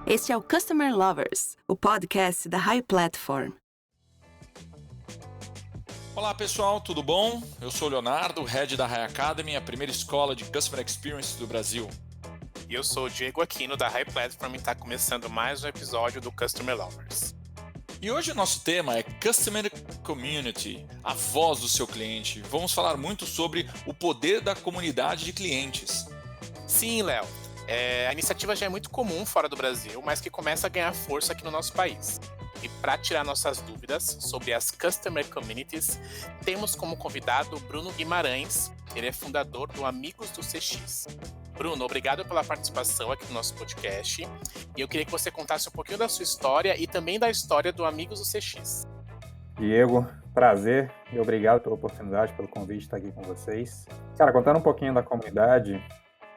Este é o Customer Lovers, o podcast da High Platform. Olá pessoal, tudo bom? Eu sou o Leonardo, Head da High Academy, a primeira escola de Customer Experience do Brasil. E eu sou o Diego Aquino da High Platform e está começando mais um episódio do Customer Lovers. E hoje o nosso tema é Customer Community, a voz do seu cliente. Vamos falar muito sobre o poder da comunidade de clientes. Sim, Léo. A iniciativa já é muito comum fora do Brasil, mas que começa a ganhar força aqui no nosso país. E para tirar nossas dúvidas sobre as Customer Communities, temos como convidado Bruno Guimarães. Ele é fundador do Amigos do CX. Bruno, obrigado pela participação aqui no nosso podcast. E eu queria que você contasse um pouquinho da sua história e também da história do Amigos do CX. Diego, prazer e obrigado pela oportunidade, pelo convite de estar aqui com vocês. Cara, contando um pouquinho da comunidade,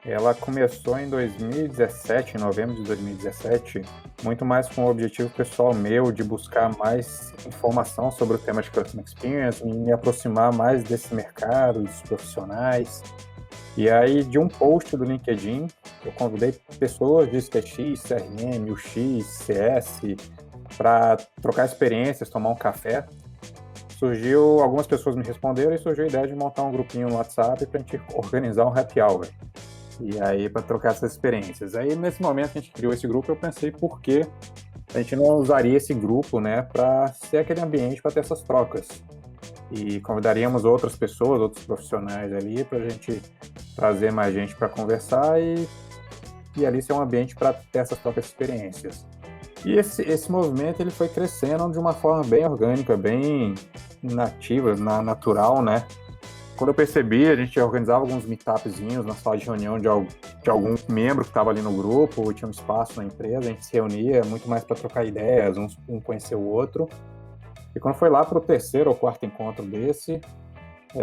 ela começou em 2017, em novembro de 2017, muito mais com o objetivo pessoal meu de buscar mais informação sobre o tema de Customer Experience e me aproximar mais desse mercado, dos profissionais. E aí, de um post do LinkedIn, eu convidei pessoas de CX, CRM, UX, CS, para trocar experiências, tomar um café. Algumas pessoas me responderam e surgiu a ideia de montar um grupinho no WhatsApp para a gente organizar um happy hour. E aí, para trocar essas experiências. Aí, nesse momento que a gente criou esse grupo, eu pensei por que a gente não usaria esse grupo, né, para ser aquele ambiente para ter essas trocas. E convidaríamos outras pessoas, outros profissionais ali, para a gente trazer mais gente para conversar e ali ser um ambiente para ter essas trocas de experiências. E esse movimento ele foi crescendo de uma forma bem orgânica, bem nativa, natural, né? Quando eu percebi, a gente organizava alguns meetupzinhos na sala de reunião de algum membro que estava ali no grupo, tinha um espaço na empresa, a gente se reunia muito mais para trocar ideias, um conhecer o outro. E quando foi lá para o terceiro ou quarto encontro desse,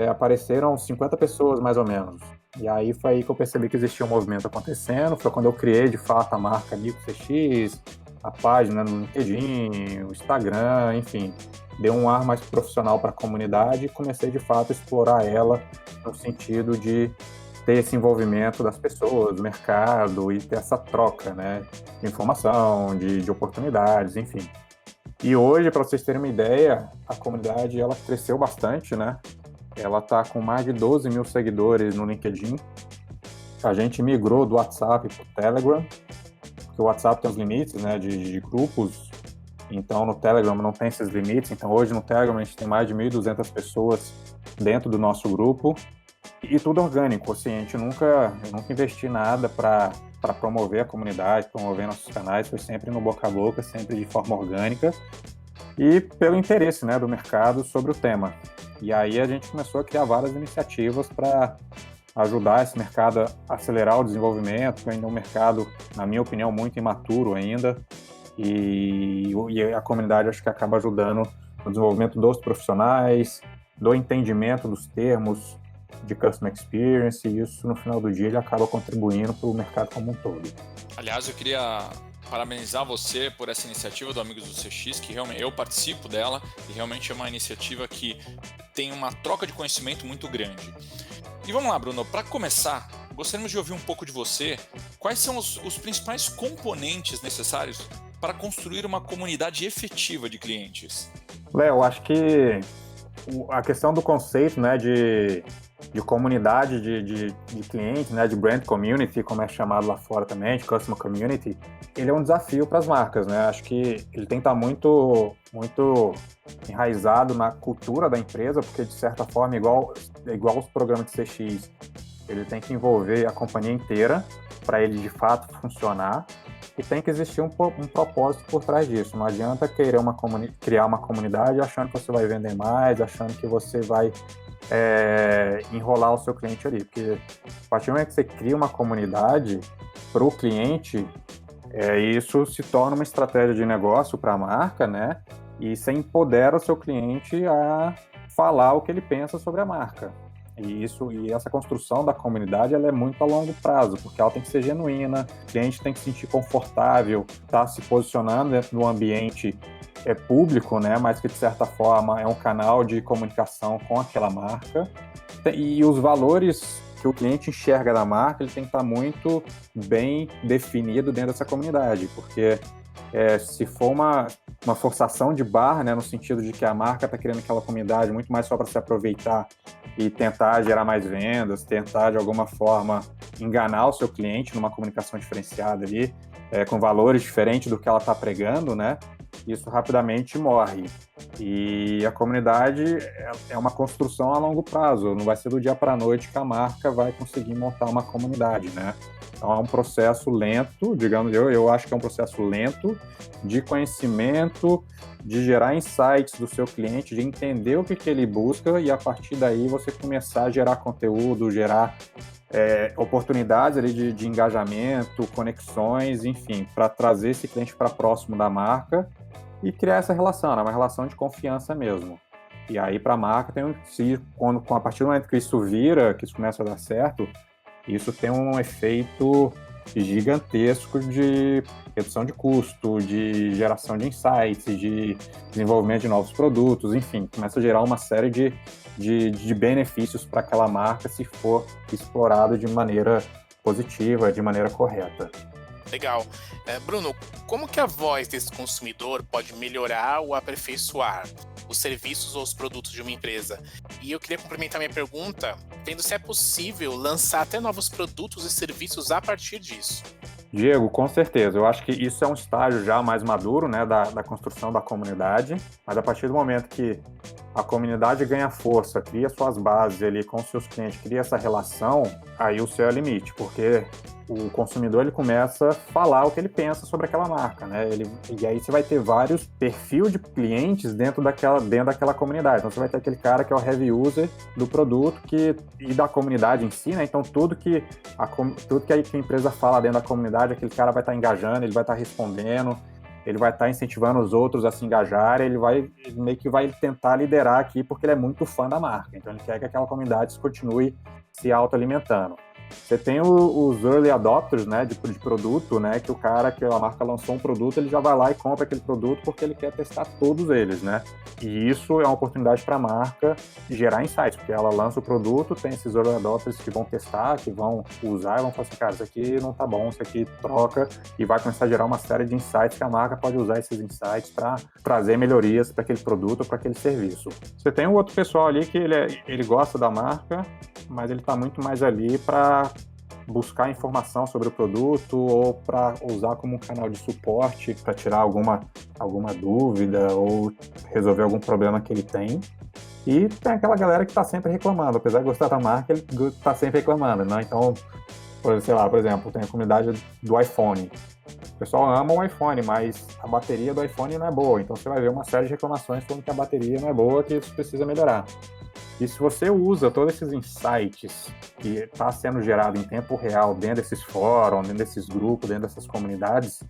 apareceram 50 pessoas mais ou menos. E aí foi aí que eu percebi que existia um movimento acontecendo, foi quando eu criei de fato a marca Amigos CX, a página no LinkedIn, o Instagram, enfim. Deu um ar mais profissional para a comunidade e comecei de fato a explorar ela no sentido de ter esse envolvimento das pessoas, do mercado e ter essa troca, né, de informação, de oportunidades, enfim. E hoje, para vocês terem uma ideia, a comunidade ela cresceu bastante, né? Ela está com mais de 12 mil seguidores no LinkedIn. A gente migrou do WhatsApp para o Telegram, porque o WhatsApp tem os limites, né, de grupos. Então, no Telegram não tem esses limites. Então, hoje no Telegram a gente tem mais de 1.200 pessoas dentro do nosso grupo. E tudo orgânico, assim, eu nunca investi nada para promover a comunidade, promover nossos canais. Foi sempre no boca a boca, sempre de forma orgânica. E pelo interesse, né, do mercado sobre o tema. E aí a gente começou a criar várias iniciativas para ajudar esse mercado a acelerar o desenvolvimento, que ainda é um mercado, na minha opinião, muito imaturo ainda. E a comunidade acho que acaba ajudando no desenvolvimento dos profissionais, do entendimento dos termos de Customer Experience, e isso no final do dia ele acaba contribuindo para o mercado como um todo. Aliás, eu queria parabenizar você por essa iniciativa do Amigos do CX, que realmente eu participo dela e realmente é uma iniciativa que tem uma troca de conhecimento muito grande. E vamos lá, Bruno, para começar, gostaríamos de ouvir um pouco de você. Quais são os principais componentes necessários para construir uma comunidade efetiva de clientes? Léo, acho que a questão do conceito, né, de comunidade de clientes, né, de brand community, como é chamado lá fora também, de customer community, ele é um desafio para as marcas, né? Acho que ele tem que estar muito enraizado na cultura da empresa, porque de certa forma, igual os programas de CX, ele tem que envolver a companhia inteira para ele de fato funcionar. E tem que existir um propósito por trás disso. Não adianta querer criar uma comunidade achando que você vai vender mais, achando que você vai enrolar o seu cliente ali. Porque a partir do momento que você cria uma comunidade para o cliente, isso se torna uma estratégia de negócio para a marca, né? E você empodera o seu cliente a falar o que ele pensa sobre a marca. E essa construção da comunidade ela é muito a longo prazo, porque ela tem que ser genuína, o cliente tem que se sentir confortável, tá se posicionando dentro do ambiente público, né, mas que de certa forma é um canal de comunicação com aquela marca. E os valores que o cliente enxerga da marca, ele tem que estar muito bem definido dentro dessa comunidade, porque se for uma forçação de barra, né, no sentido de que a marca está criando aquela comunidade muito mais só para se aproveitar e tentar gerar mais vendas, tentar de alguma forma enganar o seu cliente numa comunicação diferenciada ali, com valores diferentes do que ela está pregando, né? Isso rapidamente morre. E a comunidade é uma construção a longo prazo, não vai ser do dia para a noite que a marca vai conseguir montar uma comunidade, né? Então é um processo lento, digamos, eu acho que é um processo lento de conhecimento, de gerar insights do seu cliente, de entender o que ele busca e a partir daí você começar a gerar conteúdo, gerar oportunidades ali de engajamento, conexões, enfim, para trazer esse cliente para próximo da marca e criar essa relação, né? Uma relação de confiança mesmo. E aí para a marca a partir do momento que isso vira, que isso começa a dar certo, isso tem um efeito gigantesco de redução de custo, de geração de insights, de desenvolvimento de novos produtos, enfim, começa a gerar uma série de benefícios para aquela marca se for explorado de maneira positiva, de maneira correta. Legal. Bruno, como que a voz desse consumidor pode melhorar ou aperfeiçoar os serviços ou os produtos de uma empresa? E eu queria complementar minha pergunta, vendo se é possível lançar até novos produtos e serviços a partir disso. Diego, com certeza. Eu acho que isso é um estágio já mais maduro, né, da construção da comunidade, mas a partir do momento que a comunidade ganha força, cria suas bases ali com seus clientes, cria essa relação, aí o céu é o limite, porque o consumidor ele começa a falar o que ele pensa sobre aquela marca, né? E aí você vai ter vários perfis de clientes dentro daquela comunidade. Então você vai ter aquele cara que é o heavy user do produto e da comunidade em si, né? Então tudo que a empresa fala dentro da comunidade, aquele cara vai estar engajando, ele vai estar respondendo, ele vai estar incentivando os outros a se engajarem, ele meio que vai tentar liderar aqui porque ele é muito fã da marca. Então ele quer que aquela comunidade continue se autoalimentando. Você tem os early adopters, né, de produto, né, que a marca lançou um produto, ele já vai lá e compra aquele produto porque ele quer testar todos eles, né? E isso é uma oportunidade para a marca gerar insights, porque ela lança o produto, tem esses early adopters que vão testar, que vão usar e vão falar assim, cara, isso aqui não tá bom, isso aqui troca, e vai começar a gerar uma série de insights que a marca pode usar esses insights para trazer melhorias para aquele produto ou para aquele serviço. Você tem um outro pessoal ali que ele gosta da marca, mas ele está muito mais ali para buscar informação sobre o produto ou para usar como um canal de suporte para tirar alguma dúvida ou resolver algum problema que ele tem. E tem aquela galera que está sempre reclamando, apesar de gostar da marca, ele está sempre reclamando, né? Então, por exemplo, tem a comunidade do iPhone. O pessoal ama o iPhone, mas a bateria do iPhone não é boa. Então você vai ver uma série de reclamações falando que a bateria não é boa, que isso precisa melhorar. E se você usa todos esses insights que está sendo gerado em tempo real dentro desses fóruns, dentro desses grupos, dentro dessas comunidades,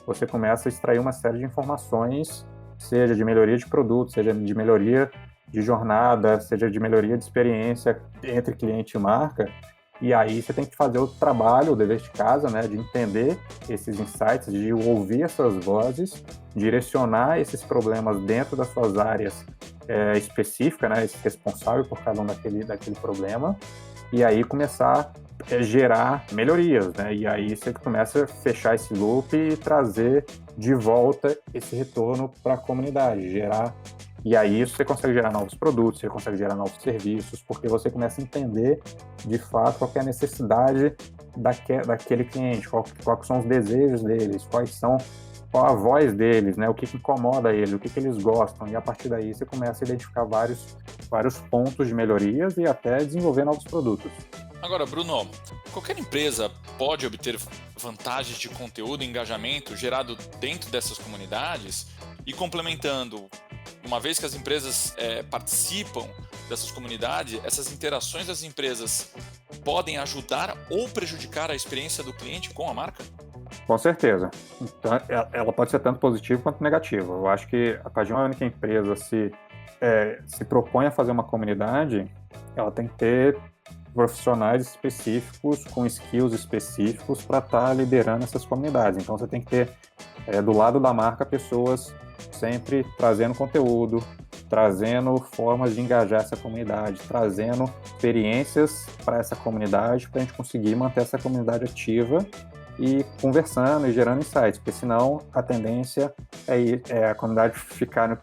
você começa a extrair uma série de informações, seja de melhoria de produto, seja de melhoria de jornada, seja de melhoria de experiência entre cliente e marca. E aí você tem que fazer o trabalho, o dever de casa, né, de entender esses insights, de ouvir essas vozes, direcionar esses problemas dentro das suas áreas específicas, né, esse responsável por cada um daquele problema, e aí começar a gerar melhorias, né, e aí você começa a fechar esse loop e trazer de volta esse retorno para a comunidade, e aí você consegue gerar novos produtos, você consegue gerar novos serviços, porque você começa a entender, de fato, qual é a necessidade daquele cliente, quais são os desejos deles, qual a voz deles, né? O que incomoda eles, o que eles gostam, e a partir daí você começa a identificar vários pontos de melhorias e até desenvolver novos produtos. Agora, Bruno, qualquer empresa pode obter vantagens de conteúdo e engajamento gerado dentro dessas comunidades e complementando, uma vez que as empresas participam dessas comunidades, essas interações das empresas podem ajudar ou prejudicar a experiência do cliente com a marca? Com certeza. Então, ela pode ser tanto positiva quanto negativa. Eu acho que a partir do momento que a empresa se propõe a fazer uma comunidade, ela tem que ter profissionais específicos, com skills específicos para estar liderando essas comunidades. Então você tem que ter, do lado da marca, pessoas sempre trazendo conteúdo, trazendo formas de engajar essa comunidade, trazendo experiências para essa comunidade, para a gente conseguir manter essa comunidade ativa e conversando e gerando insights, porque senão a tendência é a comunidade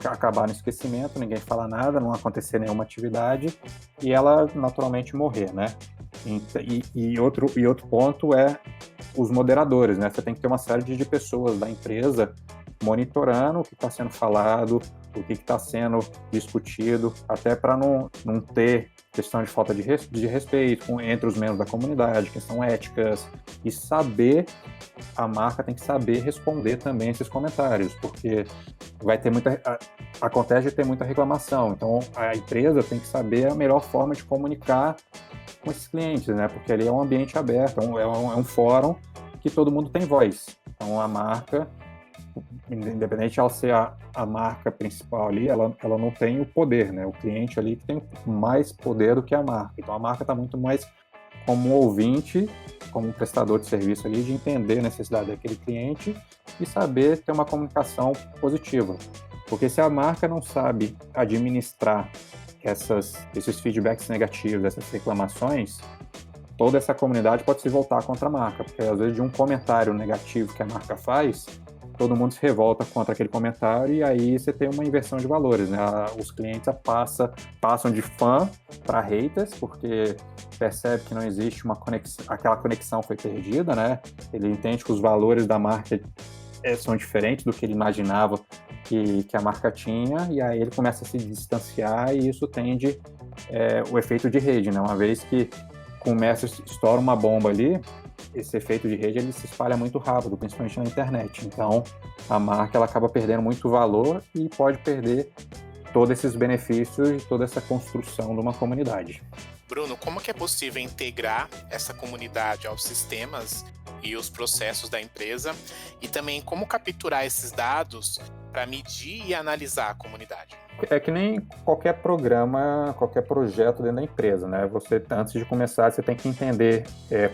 acabar no esquecimento, ninguém fala nada, não acontecer nenhuma atividade e ela naturalmente morrer, né? E outro ponto é os moderadores, né? Você tem que ter uma série de pessoas da empresa monitorando o que está sendo falado, o que está sendo discutido, até para não ter questão de falta de respeito entre os membros da comunidade, questão éticas, e a marca tem que saber responder também esses comentários, porque acontece de ter muita reclamação, então a empresa tem que saber a melhor forma de comunicar com esses clientes, né? Porque ali é um ambiente aberto, é um fórum que todo mundo tem voz, então a marca, independente de ela ser a marca principal ali, ela não tem o poder, né? O cliente ali que tem mais poder do que a marca. Então a marca está muito mais como um ouvinte, como um prestador de serviço ali, de entender a necessidade daquele cliente e saber ter uma comunicação positiva. Porque se a marca não sabe administrar esses feedbacks negativos, essas reclamações, toda essa comunidade pode se voltar contra a marca, porque às vezes de um comentário negativo que a marca faz, todo mundo se revolta contra aquele comentário e aí você tem uma inversão de valores, né? Os clientes passam de fã para haters, porque percebe que não existe uma conexão, aquela conexão foi perdida, né? Ele entende que os valores da marca são diferentes do que ele imaginava que a marca tinha, e aí ele começa a se distanciar e isso tende o efeito de rede, né? Uma vez que estoura uma bomba ali, esse efeito de rede ele se espalha muito rápido, principalmente na internet. Então, a marca ela acaba perdendo muito valor e pode perder todos esses benefícios e toda essa construção de uma comunidade. Bruno, como que é possível integrar essa comunidade aos sistemas e os processos da empresa? E também como capturar esses dados para medir e analisar a comunidade? É que nem qualquer programa, qualquer projeto dentro da empresa, né? Você, antes de começar, você tem que entender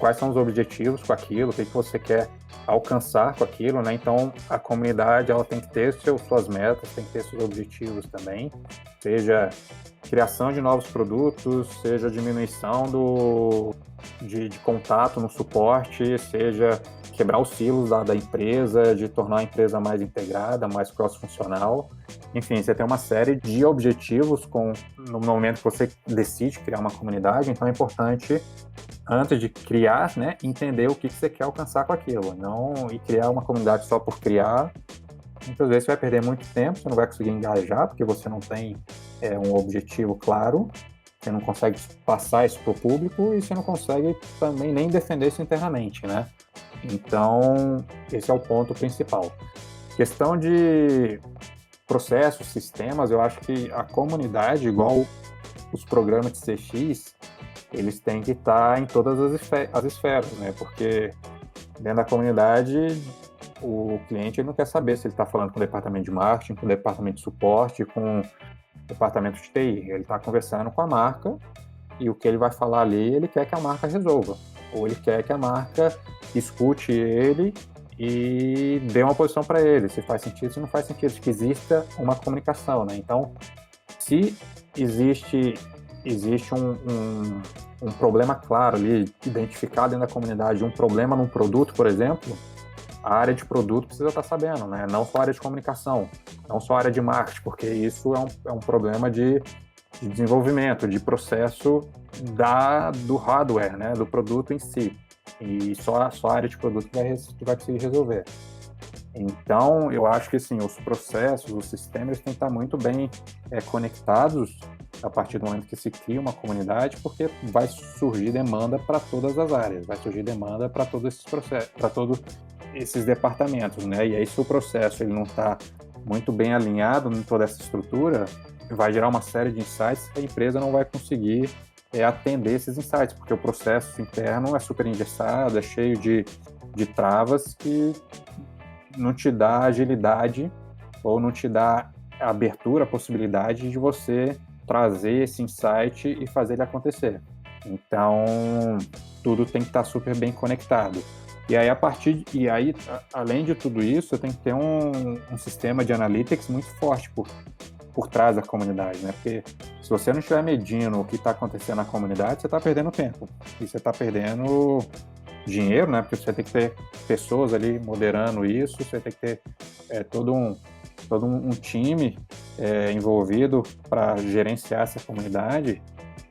quais são os objetivos com aquilo, o que você quer alcançar com aquilo, né? Então, a comunidade, ela tem que ter suas metas, tem que ter seus objetivos também, seja criação de novos produtos, seja diminuição de contato no suporte, seja quebrar os silos da empresa, de tornar a empresa mais integrada, mais cross-funcional. Enfim, você tem uma série de objetivos no momento que você decide criar uma comunidade, então é importante, antes de criar, né, entender o que você quer alcançar com aquilo, e criar uma comunidade só por criar. Muitas vezes você vai perder muito tempo, você não vai conseguir engajar, porque você não tem um objetivo claro, você não consegue passar isso para o público e você não consegue também nem defender isso internamente, né? Então, esse é o ponto principal. Questão de processos, sistemas, eu acho que a comunidade, igual os programas de CX, eles têm que estar em todas as esferas, né? Porque dentro da comunidade, o cliente ele não quer saber se ele está falando com o departamento de marketing, com o departamento de suporte, com o departamento de TI. Ele está conversando com a marca e o que ele vai falar ali, ele quer que a marca resolva. Ou ele quer que a marca escute ele e dê uma posição para ele, se faz sentido, se não faz sentido, que exista uma comunicação, né? Então, se existe um problema claro ali, identificado dentro da comunidade, um problema num produto, por exemplo, a área de produto precisa estar sabendo, né? Não só a área de comunicação, não só a área de marketing, porque isso é um problema de desenvolvimento, de processo do hardware, né? Do produto em si. E só a área de produto que vai conseguir resolver. Então, eu acho que assim, os processos, os sistemas têm que estar muito bem conectados a partir do momento que se cria uma comunidade, porque vai surgir demanda para todas as áreas, vai surgir demanda para todos esses processos, para todos esses departamentos, né? E aí, se o processo ele não está muito bem alinhado em toda essa estrutura, vai gerar uma série de insights que a empresa não vai conseguir atender esses insights, porque o processo interno é super engessado, é cheio de travas que não te dá agilidade ou não te dá a abertura, a possibilidade de você trazer esse insight e fazer ele acontecer. Então, tudo tem que estar super bem conectado. E aí, além de tudo isso, você tem que ter um sistema de analytics muito forte, por trás da comunidade, né? Porque se você não estiver medindo o que está acontecendo na comunidade, você está perdendo tempo. E você está perdendo dinheiro, né? Porque você tem que ter pessoas ali moderando isso, você tem que ter todo um time envolvido para gerenciar essa comunidade.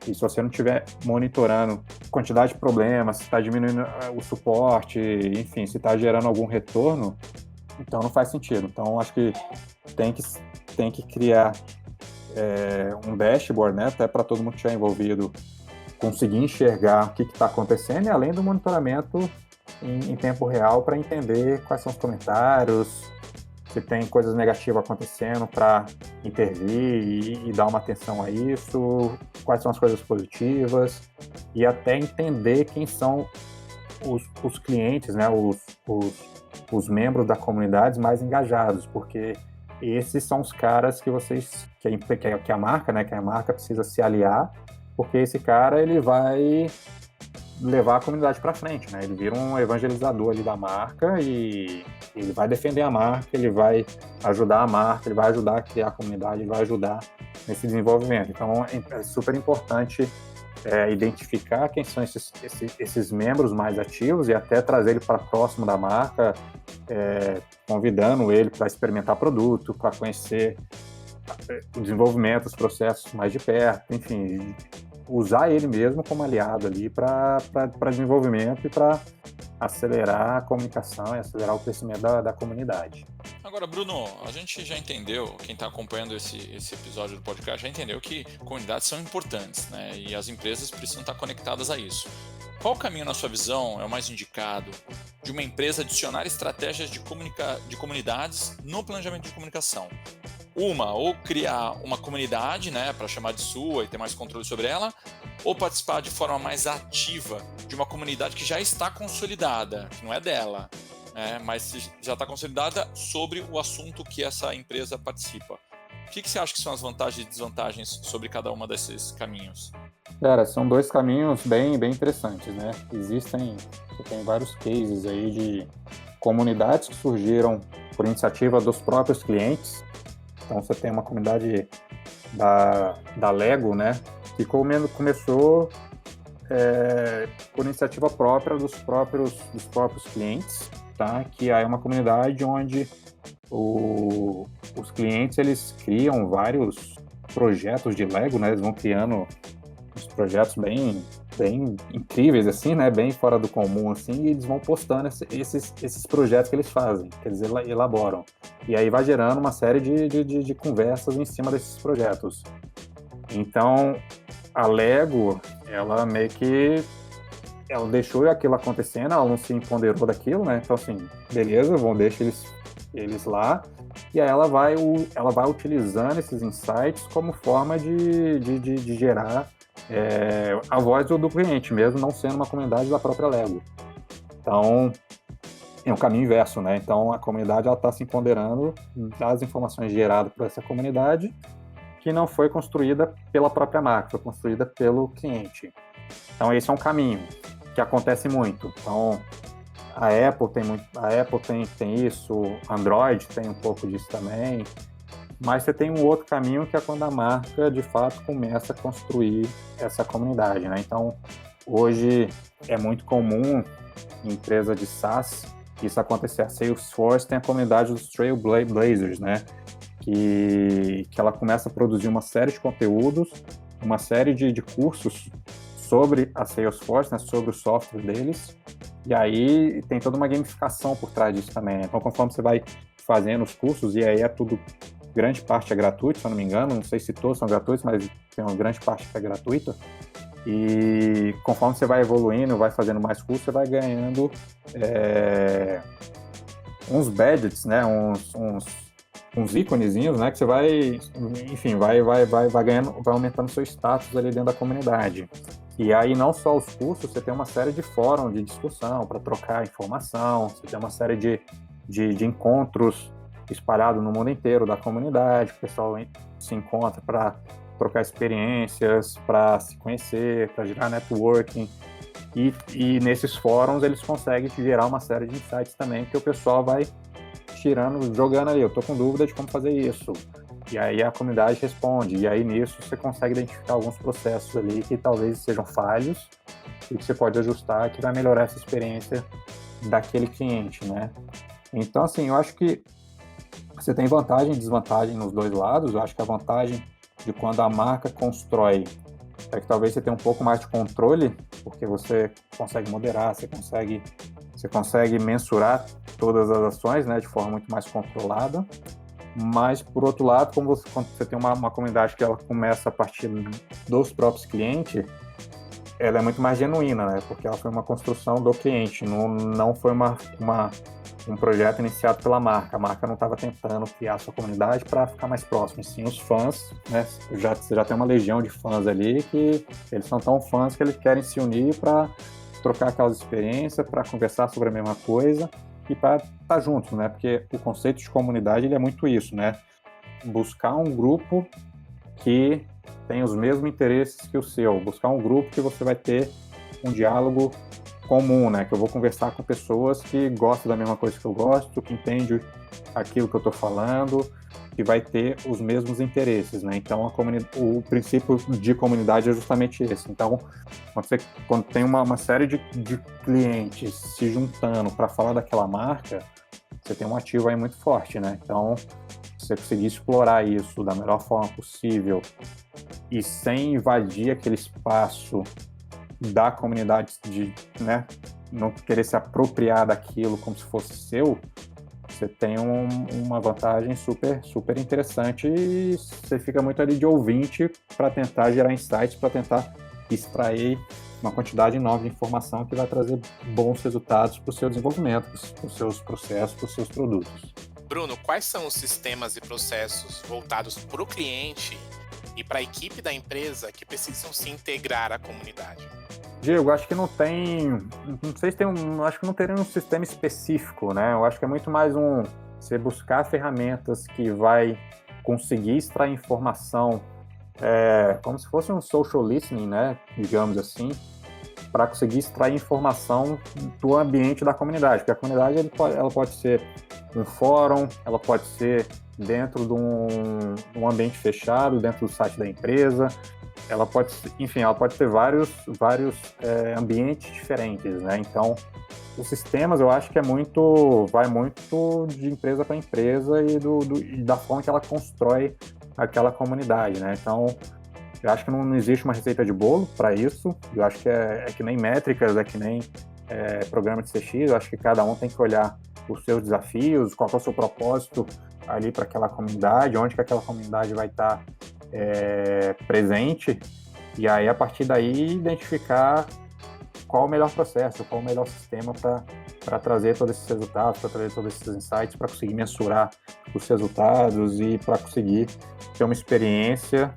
E se você não estiver monitorando a quantidade de problemas, se está diminuindo o suporte, enfim, se está gerando algum retorno, então não faz sentido. Então acho que tem que criar um dashboard, né, até para todo mundo que estiver envolvido conseguir enxergar o que está acontecendo, e além do monitoramento em tempo real para entender quais são os comentários, se tem coisas negativas acontecendo para intervir e dar uma atenção a isso, quais são as coisas positivas, e até entender quem são os clientes, né, os membros da comunidade mais engajados, porque esses são os caras que que a marca, né, que a marca precisa se aliar, porque esse cara ele vai levar a comunidade para frente, né? Ele vira um evangelizador ali da marca e ele vai defender a marca, ele vai ajudar a marca, ele vai ajudar a criar a comunidade, ele vai ajudar nesse desenvolvimento. Então é super importante identificar quem são esses membros mais ativos e até trazer ele para próximo da marca, convidando ele para experimentar produto, para conhecer o desenvolvimento, os processos mais de perto, enfim, usar ele mesmo como aliado ali para desenvolvimento e para acelerar a comunicação e acelerar o crescimento da comunidade. Agora, Bruno, a gente já entendeu, quem está acompanhando esse episódio do podcast já entendeu que comunidades são importantes, né? E as empresas precisam estar conectadas a isso. Qual caminho, na sua visão, é o mais indicado de uma empresa adicionar estratégias de comunidades no planejamento de comunicação? Ou criar uma comunidade, né, para chamar de sua e ter mais controle sobre ela, ou participar de forma mais ativa de uma comunidade que já está consolidada, que não é dela, né, mas já está consolidada sobre o assunto que essa empresa participa. O que você acha que são as vantagens e desvantagens sobre cada uma desses caminhos? Cara, são dois caminhos bem interessantes, né? Tem vários cases aí de comunidades que surgiram por iniciativa dos próprios clientes. Então você tem uma comunidade da Lego, né, que começou por iniciativa própria dos próprios clientes, tá? Que aí é uma comunidade onde os clientes eles criam vários projetos de Lego, né? Eles vão criando uns projetos bem incríveis, assim, né? Bem fora do comum, assim, e eles vão postando esses projetos que eles fazem, que eles elaboram. E aí vai gerando uma série de conversas em cima desses projetos. Então, a Lego, ela meio que ela deixou aquilo acontecendo, ela não se empoderou daquilo, né? Então, assim, beleza, deixar eles lá, e aí ela vai utilizando esses insights como forma de gerar a voz do cliente, mesmo não sendo uma comunidade da própria Lego. Então, é um caminho inverso, né? Então, a comunidade está se empoderando das informações geradas por essa comunidade, que não foi construída pela própria marca, foi construída pelo cliente. Então, esse é um caminho que acontece muito. Então, a Apple tem isso, Android tem um pouco disso também, mas você tem um outro caminho que é quando a marca, de fato, começa a construir essa comunidade, né? Então, hoje é muito comum em empresa de SaaS isso acontecer. A Salesforce tem a comunidade dos Trailblazers, né? Que ela começa a produzir uma série de conteúdos, uma série de cursos sobre a Salesforce, né? Sobre o software deles, e aí tem toda uma gamificação por trás disso também, né? Então, conforme você vai fazendo os cursos, e aí grande parte é gratuito, se eu não me engano, não sei se todos são gratuitos, mas tem uma grande parte que é gratuita, e conforme você vai evoluindo, vai fazendo mais cursos, você vai ganhando uns badges, né, uns íconezinhos, né, que você vai, enfim, vai ganhando, vai aumentando seu status ali dentro da comunidade. E aí não só os cursos, você tem uma série de fóruns de discussão para trocar informação, você tem uma série de encontros espalhados no mundo inteiro da comunidade, o pessoal se encontra para trocar experiências, para se conhecer, para gerar networking, e nesses fóruns eles conseguem gerar uma série de insights também, que o pessoal vai jogando ali, eu tô com dúvida de como fazer isso, E aí a comunidade responde, e aí nisso você consegue identificar alguns processos ali que talvez sejam falhos e que você pode ajustar, que vai melhorar essa experiência daquele cliente, né? Então, assim, eu acho que você tem vantagem e desvantagem nos dois lados. Eu acho que a vantagem de quando a marca constrói é que talvez você tenha um pouco mais de controle, porque você consegue moderar, você consegue mensurar todas as ações, né, de forma muito mais controlada. Mas, por outro lado, quando você tem uma comunidade que ela começa a partir dos próprios clientes, ela é muito mais genuína, né, porque ela foi uma construção do cliente, não foi um projeto iniciado pela marca. A marca não estava tentando criar a sua comunidade para ficar mais próximo. Sim, os fãs, né, você já tem uma legião de fãs ali que eles são tão fãs que eles querem se unir para trocar aquelas experiências, para conversar sobre a mesma coisa e para estar juntos, né? Porque o conceito de comunidade ele é muito isso, né? Buscar um grupo que tem os mesmos interesses que o seu, buscar um grupo que você vai ter um diálogo comum, né? Que eu vou conversar com pessoas que gostam da mesma coisa que eu gosto, que entendem aquilo que eu estou falando, que vai ter os mesmos interesses, né? Então, o princípio de comunidade é justamente esse. Então, quando tem uma série de clientes se juntando para falar daquela marca, você tem um ativo aí muito forte, né? Então, se você conseguir explorar isso da melhor forma possível e sem invadir aquele espaço da comunidade, né, não querer se apropriar daquilo como se fosse seu, você tem uma vantagem super, super interessante e você fica muito ali de ouvinte para tentar gerar insights, para tentar extrair uma quantidade enorme de informação que vai trazer bons resultados para o seu desenvolvimento, para os seus processos, para os seus produtos. Bruno, quais são os sistemas e processos voltados para o cliente e para a equipe da empresa que precisam se integrar à comunidade? Diego, acho que não sei se acho que não teria um sistema específico, né? Eu acho que é muito mais você buscar ferramentas que vai conseguir extrair informação, como se fosse um social listening, né? Digamos assim, para conseguir extrair informação do ambiente da comunidade, porque a comunidade ela pode ser um fórum, ela pode ser dentro de um ambiente fechado, dentro do site da empresa, ela pode ter vários ambientes diferentes, né? Então, os sistemas eu acho que vai muito de empresa para empresa e da forma que ela constrói aquela comunidade, né? Então, eu acho que não existe uma receita de bolo para isso. Eu acho que é que nem métricas, é que nem programa de CX. Eu acho que cada um tem que olhar os seus desafios, qual é o seu propósito ali para aquela comunidade, onde que aquela comunidade vai estar presente, e aí a partir daí identificar qual o melhor processo, qual o melhor sistema para trazer todos esses resultados, para trazer todos esses insights, para conseguir mensurar os resultados e para conseguir ter uma experiência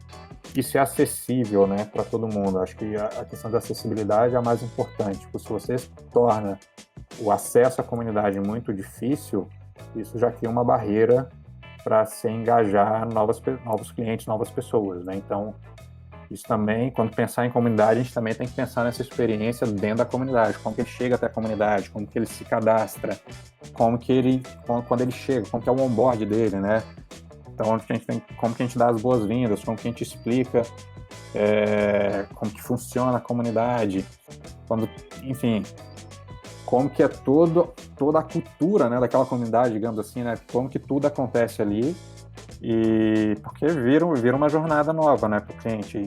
e ser acessível, né, para todo mundo. Acho que a questão da acessibilidade é a mais importante. Porque se você torna o acesso à comunidade muito difícil, isso já cria uma barreira para se engajar novos clientes, novas pessoas, né? Então, isso também, quando pensar em comunidade, a gente também tem que pensar nessa experiência dentro da comunidade, como que ele chega até a comunidade, como que ele se cadastra, quando ele chega, como que é o onboard dele, né? Então, como que a gente dá as boas-vindas, como que a gente explica como que funciona a comunidade, enfim, como que é toda a cultura, né, daquela comunidade, digamos assim, né, como que tudo acontece ali, e porque vira uma jornada nova, né, para o cliente,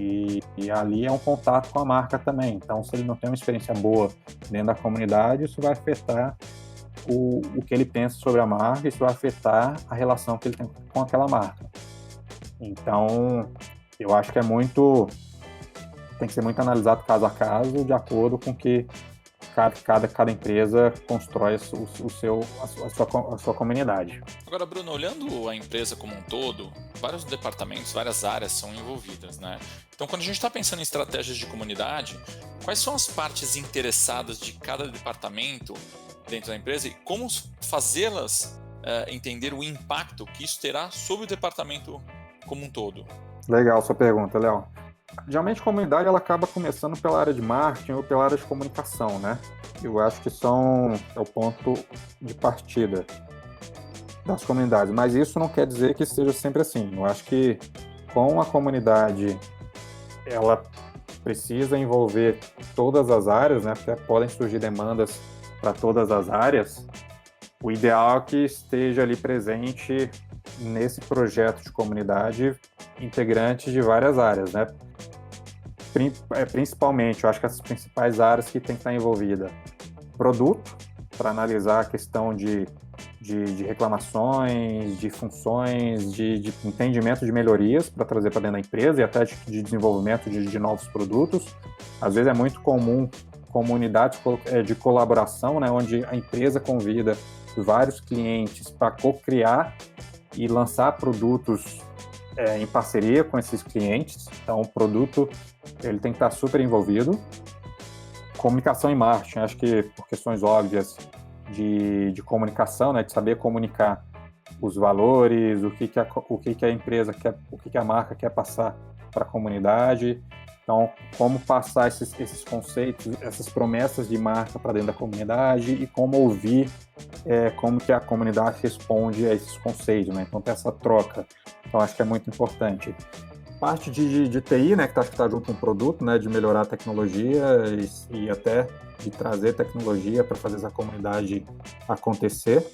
e ali é um contato com a marca também. Então, se ele não tem uma experiência boa dentro da comunidade, isso vai afetar o que ele pensa sobre a marca, isso vai afetar a relação que ele tem com aquela marca. Então, eu acho que tem que ser muito analisado caso a caso, de acordo com que cada empresa constrói a sua comunidade. Agora, Bruno, olhando a empresa como um todo, vários departamentos, várias áreas são envolvidas, né? Então, quando a gente está pensando em estratégias de comunidade, quais são as partes interessadas de cada departamento dentro da empresa e como fazê-las entender o impacto que isso terá sobre o departamento como um todo? Legal sua pergunta, Léo. Geralmente a comunidade ela acaba começando pela área de marketing ou pela área de comunicação, né? Eu acho que é o ponto de partida. das comunidades, mas isso não quer dizer que seja sempre assim. Eu acho que com a comunidade, ela precisa envolver todas as áreas, né? Porque podem surgir demandas para todas as áreas. O ideal é que esteja ali presente nesse projeto de comunidade integrantes de várias áreas, né? Principalmente, eu acho que as principais áreas que tem que estar envolvida. Produto, para analisar a questão de reclamações, de funções, de entendimento de melhorias para trazer para dentro da empresa e até de desenvolvimento de novos produtos. Às vezes é muito comum comunidades de colaboração, né, onde a empresa convida vários clientes para co-criar e lançar produtos em parceria com esses clientes. Então, o produto ele tem que estar super envolvido. Comunicação e marketing, acho que por questões óbvias de comunicação, né, de saber comunicar os valores, o que a empresa quer, o que a marca quer passar para a comunidade. Então, como passar esses conceitos, essas promessas de marca para dentro da comunidade e como ouvir como que a comunidade responde a esses conceitos, né? Então, tem essa troca. Então, acho que é muito importante. Parte de TI, né, que acho que está junto com o produto, né, de melhorar a tecnologia e até de trazer tecnologia para fazer essa comunidade acontecer.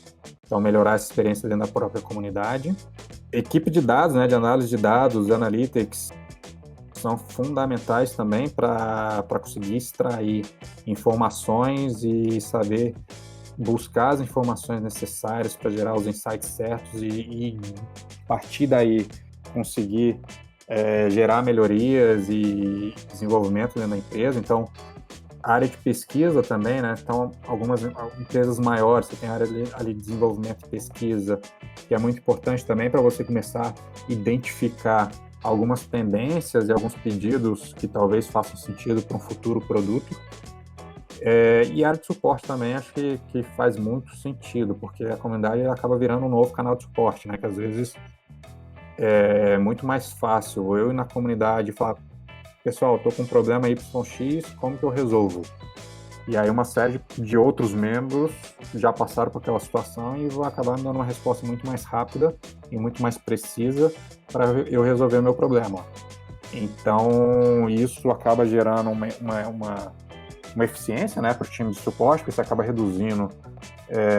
Então, melhorar essa experiência dentro da própria comunidade. Equipe de dados, né, de análise de dados, analytics, são fundamentais também para conseguir extrair informações e saber buscar as informações necessárias para gerar os insights certos e a partir daí conseguir gerar melhorias e desenvolvimento dentro da empresa. Então, a área de pesquisa também, né? Então, algumas empresas maiores, você tem a área ali de desenvolvimento e pesquisa, que é muito importante também para você começar a identificar algumas tendências e alguns pedidos que talvez façam sentido para um futuro produto. E a área de suporte também acho que faz muito sentido, porque a comunidade acaba virando um novo canal de suporte, né? Que às vezes é muito mais fácil eu ir na comunidade e falar: pessoal, estou com um problema YX, como que eu resolvo? E aí uma série de outros membros já passaram por aquela situação e vão acabar me dando uma resposta muito mais rápida e muito mais precisa para eu resolver o meu problema. Então, isso acaba gerando uma eficiência, né, para o time de suporte, porque você acaba reduzindo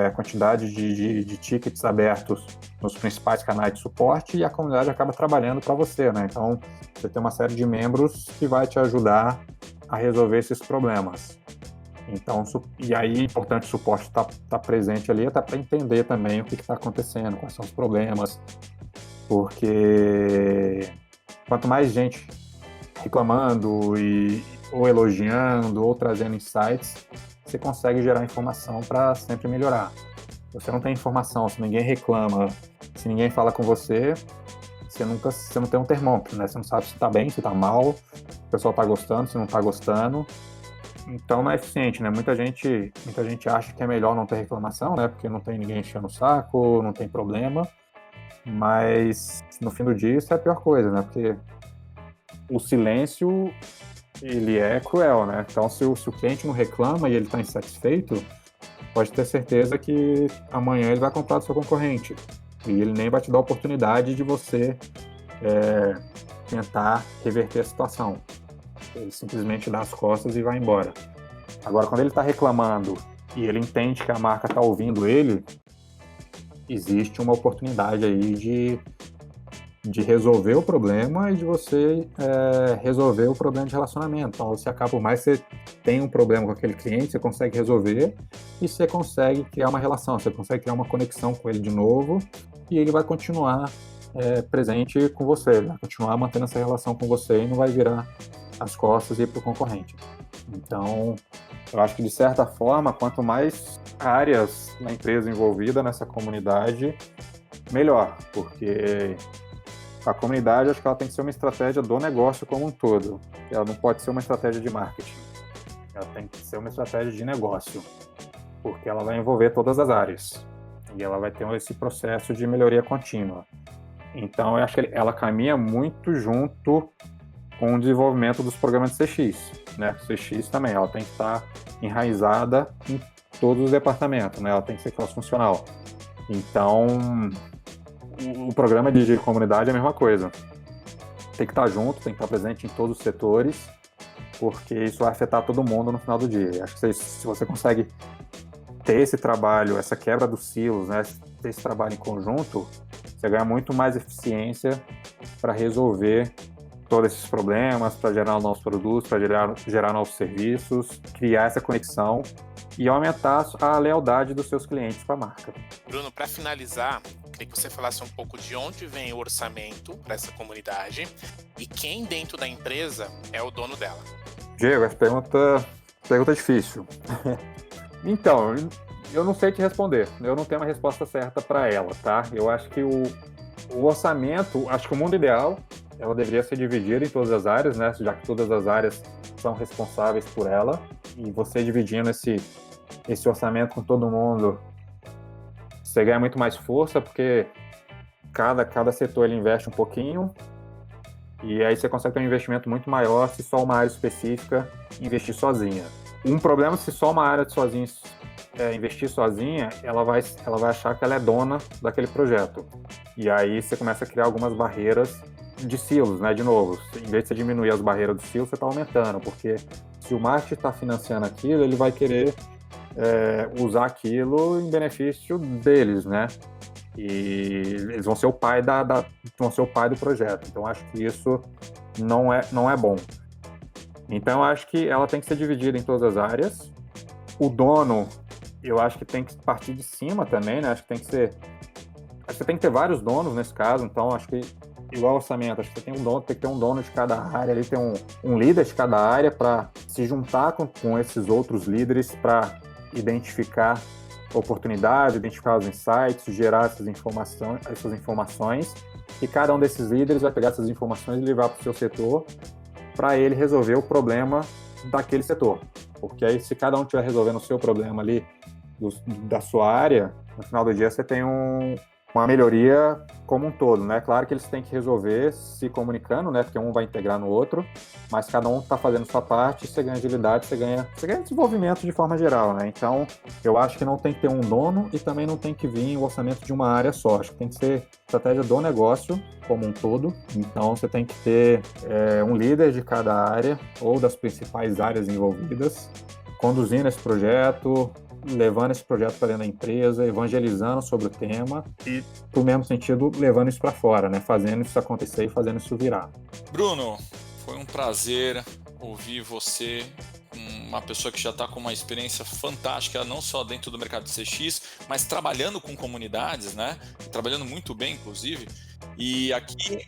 a quantidade de tickets abertos nos principais canais de suporte e a comunidade acaba trabalhando para você, né? Então, você tem uma série de membros que vai te ajudar a resolver esses problemas. Então, e aí é importante o suporte estar presente ali até para entender também o que está acontecendo, quais são os problemas, porque quanto mais gente reclamando ou elogiando ou trazendo insights, você consegue gerar informação para sempre melhorar. Se você não tem informação, se ninguém reclama, se ninguém fala com você, você não tem um termômetro, né? Você não sabe se está bem, se está mal, se o pessoal está gostando, se não está gostando. Então não é eficiente, né? Muita gente acha que é melhor não ter reclamação, né? Porque não tem ninguém enchendo o saco, não tem problema. Mas no fim do dia isso é a pior coisa, né? Porque o silêncio, ele é cruel, né? Então se o cliente não reclama e ele está insatisfeito, pode ter certeza que amanhã ele vai comprar do seu concorrente. E ele nem vai te dar a oportunidade de você tentar reverter a situação. Ele simplesmente dá as costas e vai embora. Agora, quando ele está reclamando e ele entende que a marca está ouvindo ele, existe uma oportunidade aí de resolver o problema e de você resolver o problema de relacionamento. Então, você acaba, por mais que você tenha um problema com aquele cliente, você consegue resolver e você consegue criar uma relação, você consegue criar uma conexão com ele de novo e ele vai continuar presente com você, ele vai continuar mantendo essa relação com você e não vai virar as costas e ir para o concorrente. Então, eu acho que, de certa forma, quanto mais áreas na empresa envolvida nessa comunidade, melhor, porque a comunidade, acho que ela tem que ser uma estratégia do negócio como um todo. Ela não pode ser uma estratégia de marketing. Ela tem que ser uma estratégia de negócio, porque ela vai envolver todas as áreas e ela vai ter esse processo de melhoria contínua. Então, eu acho que ela caminha muito junto com o desenvolvimento dos programas de CX, né? CX também, ela tem que estar enraizada em todos os departamentos, né? Ela tem que ser cross-funcional. Então, o programa de comunidade é a mesma coisa. Tem que estar junto, tem que estar presente em todos os setores, porque isso vai afetar todo mundo no final do dia. Acho que se você consegue ter esse trabalho, essa quebra dos silos, né, ter esse trabalho em conjunto, você ganha muito mais eficiência para resolver todos esses problemas, para gerar novos produtos, para gerar novos serviços, criar essa conexão e aumentar a lealdade dos seus clientes com a marca. Bruno, para finalizar, queria que você falasse um pouco de onde vem o orçamento para essa comunidade e quem dentro da empresa é o dono dela. Diego, essa pergunta é difícil. Então, eu não sei te responder. Eu não tenho uma resposta certa para ela, tá? Eu acho que o orçamento, acho que o mundo ideal, ela deveria ser dividida em todas as áreas, né? Já que todas as áreas são responsáveis por ela. E você dividindo esse orçamento com todo mundo, você ganha muito mais força, porque cada setor ele investe um pouquinho. E aí você consegue ter um investimento muito maior se só uma área específica investir sozinha. Um problema se só uma área sozinha investir sozinha, ela vai achar que ela é dona daquele projeto. E aí você começa a criar algumas barreiras de silos, né? De novo, em vez de você diminuir as barreiras do silo, você está aumentando, porque se o marketing está financiando aquilo, ele vai querer usar aquilo em benefício deles, né? E eles vão ser o pai do projeto. Então acho que isso não é bom. Então acho que ela tem que ser dividida em todas as áreas. O dono, eu acho que tem que partir de cima também, né? Acho que você tem que ter vários donos nesse caso. Então acho que igual orçamento, acho que tem que ter um dono de cada área, ali tem um líder de cada área para se juntar com esses outros líderes para identificar oportunidades, identificar os insights, gerar essas informações, e cada um desses líderes vai pegar essas informações e levar para o seu setor para ele resolver o problema daquele setor. Porque aí, se cada um estiver resolvendo o seu problema ali da sua área, no final do dia você tem uma melhoria como um todo, né? Claro que eles têm que resolver se comunicando, né? Porque um vai integrar no outro, mas cada um está fazendo sua parte, você ganha agilidade, você ganha desenvolvimento de forma geral, né? Então, eu acho que não tem que ter um dono e também não tem que vir o orçamento de uma área só. Acho que tem que ser estratégia do negócio como um todo. Então, você tem que ter um líder de cada área ou das principais áreas envolvidas, conduzindo esse projeto, levando esse projeto para dentro da empresa, evangelizando sobre o tema e, no mesmo sentido, levando isso para fora, né? Fazendo isso acontecer e fazendo isso virar. Bruno, foi um prazer ouvir você, uma pessoa que já está com uma experiência fantástica, não só dentro do mercado de CX, mas trabalhando com comunidades, né? Trabalhando muito bem, inclusive. E aqui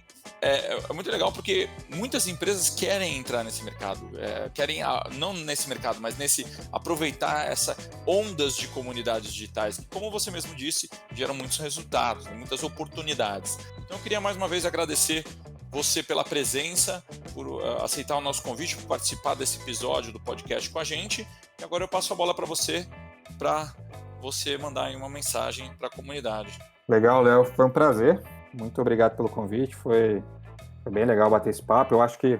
é muito legal porque muitas empresas querem entrar nesse mercado, não nesse mercado, mas aproveitar essa ondas de comunidades digitais, que, como você mesmo disse, geram muitos resultados, muitas oportunidades. Então eu queria mais uma vez agradecer você pela presença, por aceitar o nosso convite, por participar desse episódio do podcast com a gente. E agora eu passo a bola para você mandar aí uma mensagem para a comunidade. Legal, Léo, foi um prazer. Muito obrigado pelo convite, foi bem legal bater esse papo. Eu acho que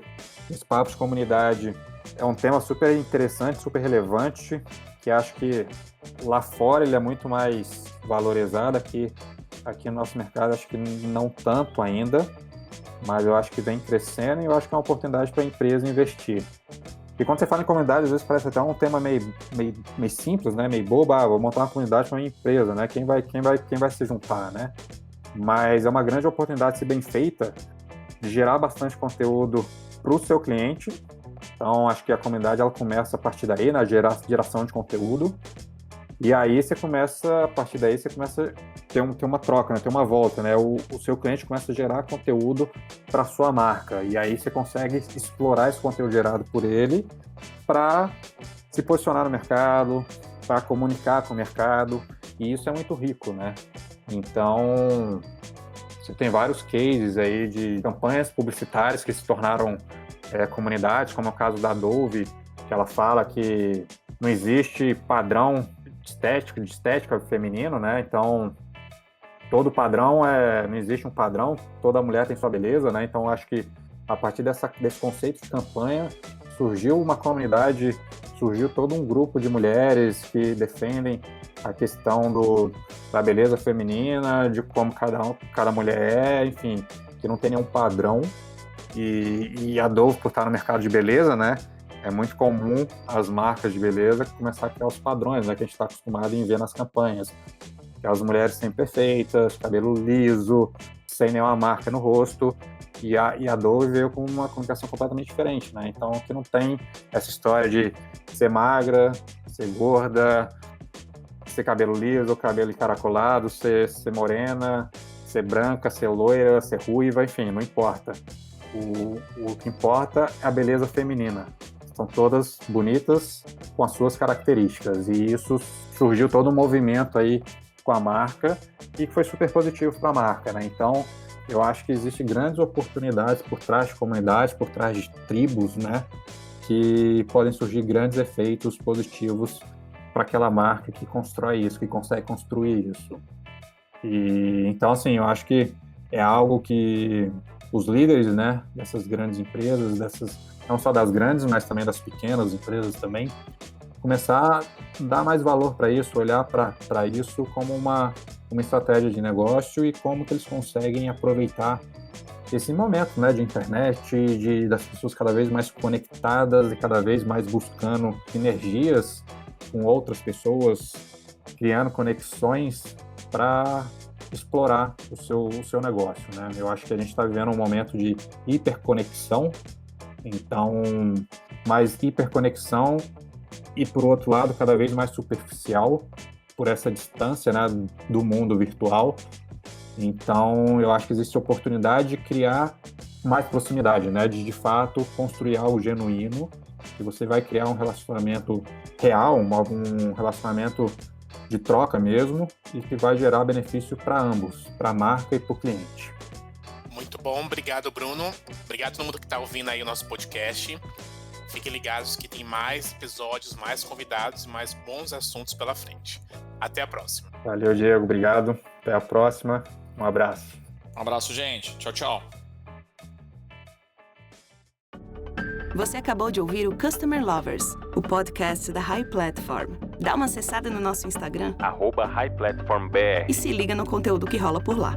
esse papo de comunidade é um tema super interessante, super relevante, que acho que lá fora ele é muito mais valorizado, aqui no nosso mercado acho que não tanto ainda, mas eu acho que vem crescendo e eu acho que é uma oportunidade para a empresa investir. E quando você fala em comunidade, às vezes parece até um tema meio simples, né? Meio bobo, vou montar uma comunidade para minha empresa, né? Quem vai se juntar, né? Mas é uma grande oportunidade, se bem feita, de gerar bastante conteúdo para o seu cliente. Então, acho que a comunidade ela começa a partir daí, na geração de conteúdo. E aí, a partir daí, você começa a ter uma troca, né? Ter uma volta, né? O seu cliente começa a gerar conteúdo para a sua marca. E aí, você consegue explorar esse conteúdo gerado por ele para se posicionar no mercado, para comunicar com o mercado. E isso é muito rico, né? Então, você tem vários cases aí de campanhas publicitárias que se tornaram comunidades, como é o caso da Dove, que ela fala que não existe padrão de estética feminino, né? Então, todo padrão não existe um padrão, toda mulher tem sua beleza, né? Então, acho que a partir desse conceito de campanha, surgiu uma comunidade, surgiu todo um grupo de mulheres que defendem a questão da beleza feminina, de como cada mulher é, enfim, que não tem nenhum padrão. E a Dove, por estar no mercado de beleza, né, é muito comum as marcas de beleza começar a criar os padrões, né, que a gente está acostumado em ver nas campanhas. Aquelas mulheres sempre perfeitas, cabelo liso, sem nenhuma marca no rosto. E a Dove veio com uma comunicação completamente diferente, né? Então, que não tem essa história de ser magra, ser gorda, ser cabelo liso, cabelo encaracolado, ser morena, ser branca, ser loira, ser ruiva, enfim, não importa. O que importa é a beleza feminina. São todas bonitas com as suas características. E isso surgiu todo um movimento aí com a marca e que foi super positivo para a marca, né? Então, eu acho que existem grandes oportunidades por trás de comunidades, por trás de tribos, né? Que podem surgir grandes efeitos positivos para aquela marca que constrói isso, que consegue construir isso. E então, assim, eu acho que é algo que os líderes, né, dessas grandes empresas, não só das grandes, mas também das pequenas empresas também, começar a dar mais valor para isso, olhar para isso como uma estratégia de negócio e como que eles conseguem aproveitar esse momento, né, de internet, das pessoas cada vez mais conectadas e cada vez mais buscando sinergias com outras pessoas, criando conexões para explorar o seu negócio, né? Eu acho que a gente está vivendo um momento de hiperconexão, então, mais hiperconexão e, por outro lado, cada vez mais superficial por essa distância, né, do mundo virtual. Então, eu acho que existe a oportunidade de criar mais proximidade, né, de fato construir algo genuíno, que você vai criar um relacionamento real, um relacionamento de troca mesmo, e que vai gerar benefício para ambos, para a marca e para o cliente. Muito bom, obrigado, Bruno. Obrigado a todo mundo que está ouvindo aí o nosso podcast. Fiquem ligados que tem mais episódios, mais convidados e mais bons assuntos pela frente. Até a próxima. Valeu, Diego. Obrigado. Até a próxima. Um abraço. Um abraço, gente. Tchau, tchau. Você acabou de ouvir o Customer Lovers, o podcast da High Platform. Dá uma acessada no nosso Instagram @HighPlatformBR. e se liga no conteúdo que rola por lá.